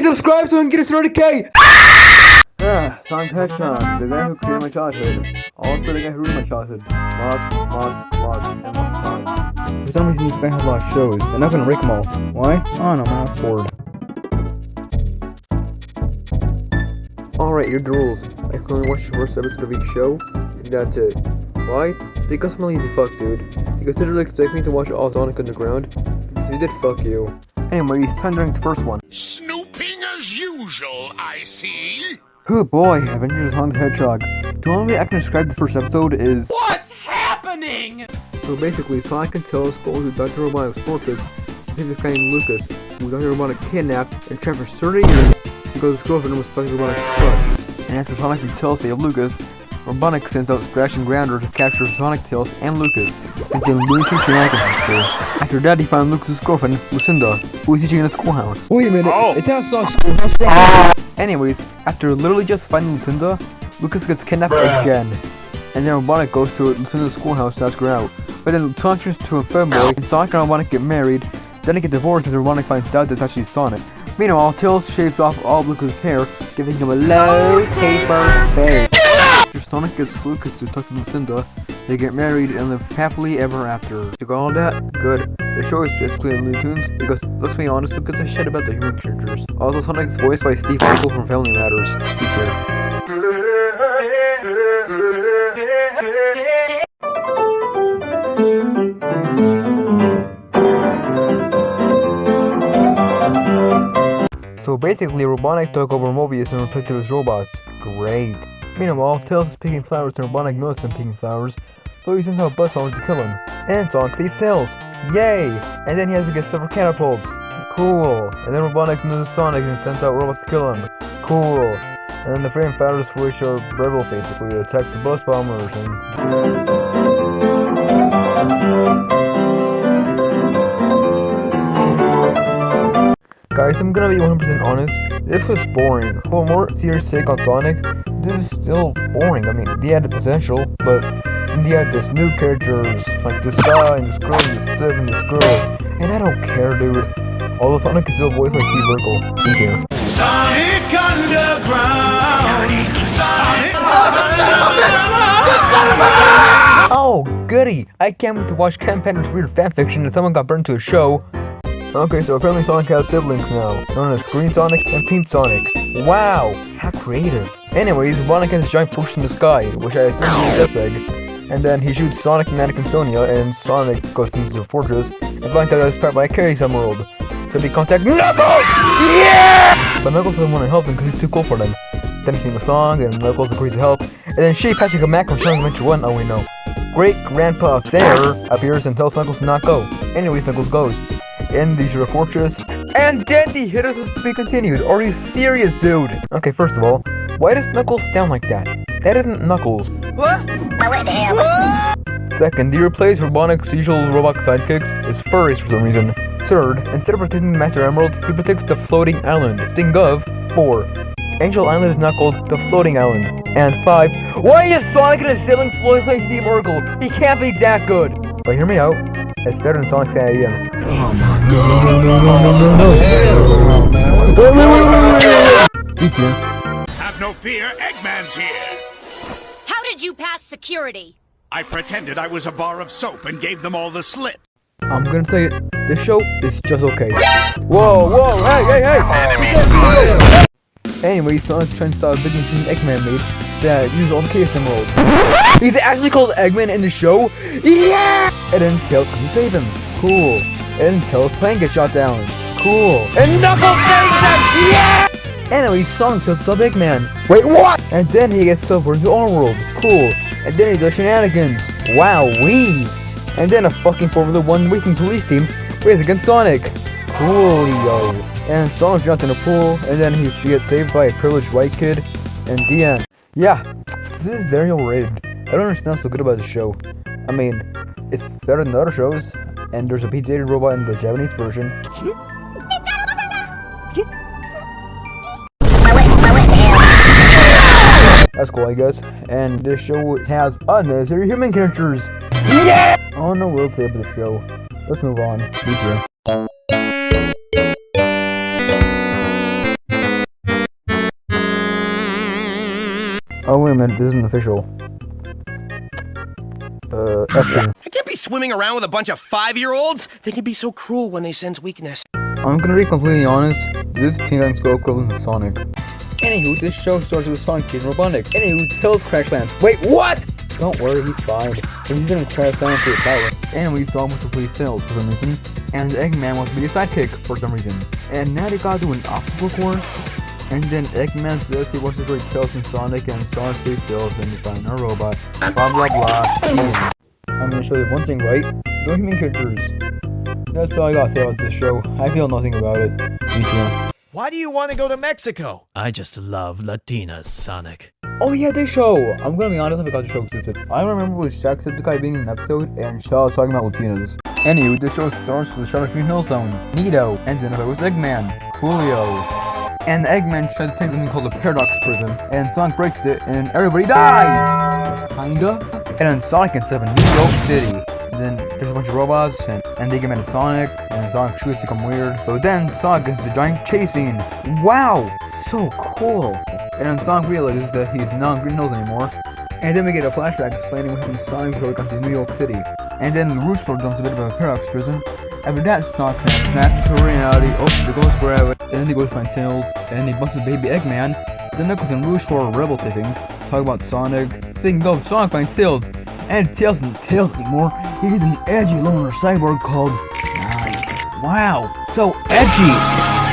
Please subscribe so I can get us 30K! Sonic Hedgehog, the guy who created my childhood. Also the guy who ruined my childhood. Lots, and lots of times. For some reason, this guy has a lot of shows. I'm not gonna rake them all. Why? I don't know, man, I was bored. Alright, your rules. I can only watch the first episode of each show, and that's it. Why? Because I'm a lazy fuck, dude. You could literally expect me to watch all Sonic Underground? If you did, fuck you. Anyway, it's time to rank the first one. Snooping as usual, I see. Oh boy, Adventures of Sonic the Hedgehog. The only way I can describe the first episode is... What's happening?! So basically, Sonic and Tails go to Dr. Robotnik's fortress to see this guy named Lucas, who Dr. Robotnik kidnapped and trapped for 30 years because his girlfriend was Dr. Robotnik's crush. And after Sonic and Tails save Lucas, Robotnik sends out Scratch and Grounder to capture Sonic, Tails, and Lucas. And then Lucas shenanigans. After that, he found Lucas' girlfriend, Lucinda, who was teaching in a schoolhouse. Wait a minute, it's not Sonic's schoolhouse. Anyways, after literally just finding Lucinda, Lucas gets kidnapped again. And then Robotnik goes to Lucinda's schoolhouse to ask her out. But then Sonic turns to a femboy, and Sonic and Robotnik get married. Then they get divorced and Robotnik finds out that's actually Sonic. Meanwhile, Tails shaves off all of Lucas' hair, giving him a low taper face. After Sonic gets Lucas to talk to Lucinda, they get married and live happily ever after. You got all that? Good. The show is basically Looney Tunes because, let's be honest, Lucas is shit about the human characters. Also, Sonic is voiced by Steve Urkel from Family Matters. Take care. So basically, Robotnik took over Mobius and replaced him with robots. Great. Meanwhile, Tails is picking flowers and Robotnik notices him picking flowers, so he sends out Buzzsaws to kill him. And Sonic saves Tails. Yay! And then he has to get several catapults. Cool. And then Robotnik notices Sonic and sends out robots to kill him. Cool. And then the freedom fighters, which are rebels basically, attack the bus bombers and... Guys, I'm gonna be 100% honest, this was boring. For a more serious take on Sonic, this is still boring. I mean, they had the potential, but they had this new characters, like this guy and this girl and this Civ and this girl, and I don't care, dude. Although Sonic is still voiced by Steve Urkel. Be here. Sonic Underground! Sonic Underground! Oh, goody! I can't wait to watch Ken Penner's weird fanfiction that someone got burned to a show. Okay, so apparently Sonic has siblings now, known as Green Sonic and Pink Sonic. Wow, how creative. Anyways, Robotnik has a giant push in the sky, which I think is a death egg. And then he shoots Sonic, Manic, and Sonia, and Sonic goes into the fortress and finds out that it's powered by a Chaos Emerald. So they contact Knuckles! Yeah! But Knuckles doesn't want to help them because he's too cool for them. Then he sings a song, and Knuckles agrees to help, and then she, Patrick, and Mac from Sonic Adventure 1, oh wait no. Great Grandpa there appears and tells Knuckles to not go. Anyways, Knuckles goes. And these are a fortress. And then the hitters is to be continued. Are you serious, dude? Okay, first of all, why does Knuckles sound like that? That isn't Knuckles. What? What the hell? Second, he replaced Robotnik's usual robot sidekicks as furries for some reason. Third, instead of protecting the Master Emerald, he protects the floating island. Think of 4. Angel Island is now called the Floating Island. And 5, why is Sonic and his siblings voiced by Steve Urkel? He can't be that good. But hear me out. It's better than Sonic San AM. Oh my god. No. See you. Have no fear, Eggman's here. How did you pass security? I pretended I was a bar of soap and gave them all the slip. I'm gonna say it. This show is just okay. Whoa, hey! Anyway, Sonic's trying to stop a big machine Eggman made that uses all the Chaos Emeralds. He's actually called Eggman in the show? Yeah! And then Tails comes to save him. Cool. And then Tails' plane gets shot down. Cool. And Knuckles saves him! Yeah! Anyway, Sonic kills the Eggman. Wait, what? And then he gets teleported to our world. Cool. And then he does shenanigans. Wow-wee! And then a fucking Formula 1 racing police team races against Sonic. Coolio. And Sonic jumped in a pool, and then he gets saved by a privileged white kid, and the end. Yeah, this is very overrated. I don't understand what's so good about the show. I mean, it's better than other shows, and there's a PJ robot in the Japanese version. That's cool, I guess. And this show has unnecessary human characters. Yeah! I don't know what to say about the show. Let's move on. Be sure. Oh, wait a minute, this isn't official. F. I can't be swimming around with a bunch of 5-year-olds. They can be so cruel when they sense weakness. I'm gonna be completely honest, this is Teen Titans Go equivalent to Sonic. Anywho, this show starts with Sonic Kid and Robotnik. Anywho, tells Crash Land. Wait, what?! Don't worry, he's fine. But he's gonna Crash Land for his power. Anyway, Sonic wants to please Tails for some reason. And Eggman wants to be a sidekick for some reason. And now they gotta do an obstacle course. And then Eggman says he wants to trade Tails and Sonic, and Sonic saves Tails and find a robot. Blah blah blah. I'm gonna show you one thing, right? No human characters. That's all I gotta say about this show. I feel nothing about it. Me too. Why do you want to go to Mexico? I just love Latinas, Sonic. Oh yeah, this show! I'm gonna be honest, I forgot the show existed. I remember with Jacksepticeye being in an episode, and Shaw was talking about Latinas. Anyway, this show starts with the Shark Green Hill Zone, Nito, and then it was Eggman, Coolio. And Eggman tried to take something called the Paradox Prison, and Sonic breaks it, and everybody dies! Kinda. And then Sonic ends up in New York City. And then there's a bunch of robots, and they get mad at Sonic, and Sonic's shoes become weird. So then Sonic gets the giant chase scene. Wow! So cool! And then Sonic realizes that he's not in Green Hills anymore. And then we get a flashback explaining when Sonic got to New York City. And then the Rooster jumps a bit of a Paradox Prison. After that, Sonic snaps to reality. Oh, there goes forever. And then he goes to find Tails. And then he bumps his baby Eggman. Then Knuckles and Rouge for a rebel taping. Talk about Sonic. Speaking of, Sonic finds Tails. And Tails isn't Tails anymore. He's an edgy loner cyborg called Nine. Wow, so edgy!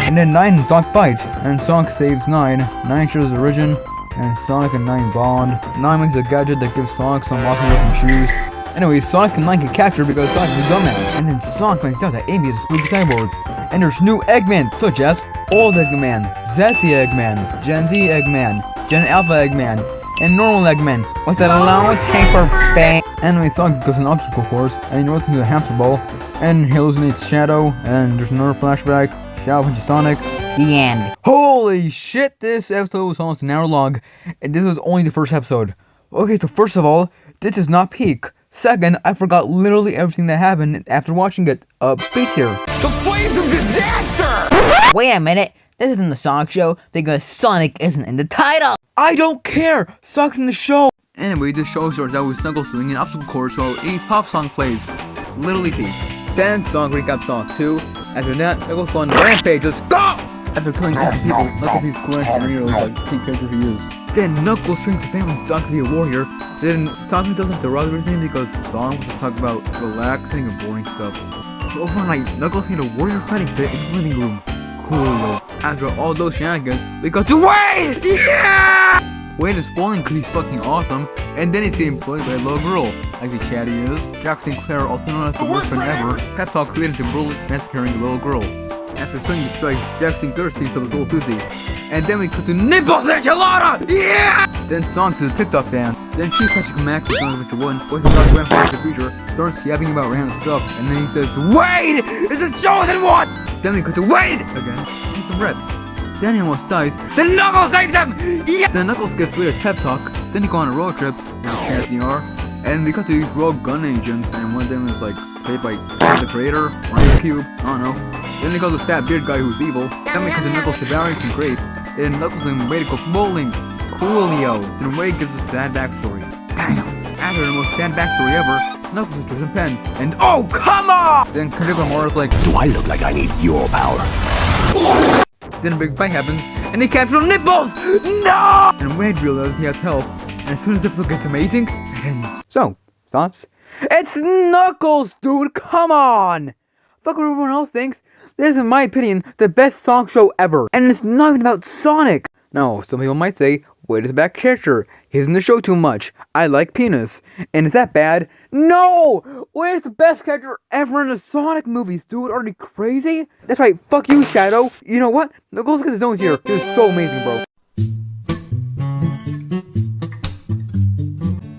And then Nine and Sonic fight. And Sonic saves Nine. Nine shows the origin. And Sonic and Nine bond. Nine makes a gadget that gives Sonic some awesome looking shoes. Anyway, Sonic and Nine get captured because Sonic is a dumbass. And then Sonic finds out that Amy is a spooky cyborg. And there's new Eggman, such as Old Eggman, Zesty Eggman, Gen Z Eggman, Gen Alpha Eggman, and Normal Eggman. What's that long taper bang? Anyway, Sonic goes an obstacle course, and he runs into a hamster ball, and he hallucinates Shadow, and there's another flashback. Shadow punches Sonic. The end. Holy shit, this episode was almost an hour long, and this was only the first episode. Okay, so first of all, this is not peak. Second, I forgot literally everything that happened after watching it. Beat here. The flames of disaster! Wait a minute, this isn't the Sonic show because Sonic isn't in the title! I don't care! Sonic's in the show! Anyway, this show starts out with Knuckles doing an obstacle course while Amy's pop song plays. Literally peak. Then Sonic recaps Sonic 2. After that, Knuckles on Rampage, let's go! After killing all the people, Knuckles sees cool and realizes like the character he is. Then Knuckles trains the family Sonic to be a warrior. Then Sonic doesn't have to rob everything because Sonic wants to talk about relaxing and boring stuff. So overnight, Knuckles made a warrior fighting pit in the living room. Cool. After all those shenanigans, we got to Wade! Yeah! Wade is spoiling because he's fucking awesome, and then it's getting played by a little girl, like the chatty is. Jack Sinclair, also known as the worst friend ever, pep talk created the brutally massacring the little girl. After swinging the strike, Jack Sinclair sees to his little Susie. And then we cut to Nipples Enchilada! Yeah! Then Sonic to the TikTok fan. Then she catches a Mac for Sonic Adventure 1, voicing Sonic Grandfather in the future, starts yapping about random stuff, and then he says, Wade is the chosen one! Then we cut to Wade again, and some reps. Then he almost dies. Then Knuckles saves him! Yeah! Then Knuckles gets later pep talk. Then he go on a road trip, Fancy R. And we got to these rogue gun agents, and one of them is like played by the creator, or Ice Cube, I don't know. Then they got this fat beard guy who's evil. Then we cut to Knuckles devouring some grapes. And Knuckles and Wade go bowling. Coolio. Then Wade gives us a sad backstory. Damn. After the most sad backstory ever, Knuckles is some pens. And oh, come on! Then Kendrick Lamar's like, do I look like I need your power? Then a big fight happens, and they capture Nipples! No! And Wade realizes he has help. And as soon as the episode gets amazing, it ends. So, thoughts? It's Knuckles, dude! Come on! Fuck what everyone else thinks. This is, in my opinion, the best Sonic show ever. And it's not even about Sonic. Now, some people might say, Wade is a bad character. He's in the show too much. I like penis. And is that bad? No! Wade is the best character ever in the Sonic movies, dude. Are you crazy? That's right, fuck you, Shadow. You know what? Knuckles gets his nose here. He was so amazing, bro.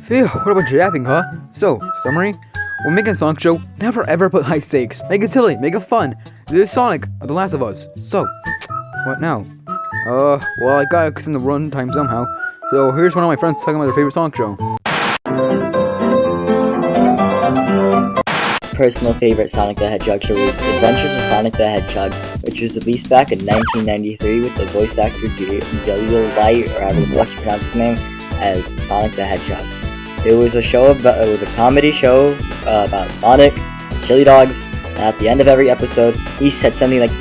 Phew, what a bunch of yapping, huh? So, summary? When making a Sonic show, never ever put high stakes. Make it silly, make it fun. This is Sonic of The Last of Us. So, what now? Well, I gotta extend the runtime somehow. So here's one of my friends talking about their favorite Sonic show. Personal favorite Sonic the Hedgehog show was Adventures in Sonic the Hedgehog, which was released back in 1993 with the voice actor W. Light, or however you pronounce his name, as Sonic the Hedgehog. It was a comedy show about Sonic, chili dogs, and at the end of every episode, he said something like,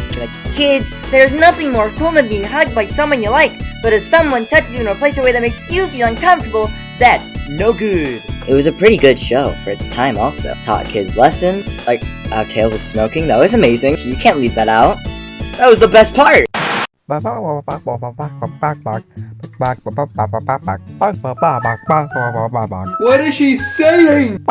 Kids, there's nothing more cool than being hugged by someone you like, but if someone touches you in a place or way that makes you feel uncomfortable, that's no good. It was a pretty good show for its time also. Taught kids lesson, like how Tails was smoking. That was amazing. You can't leave that out. That was the best part! What is she saying?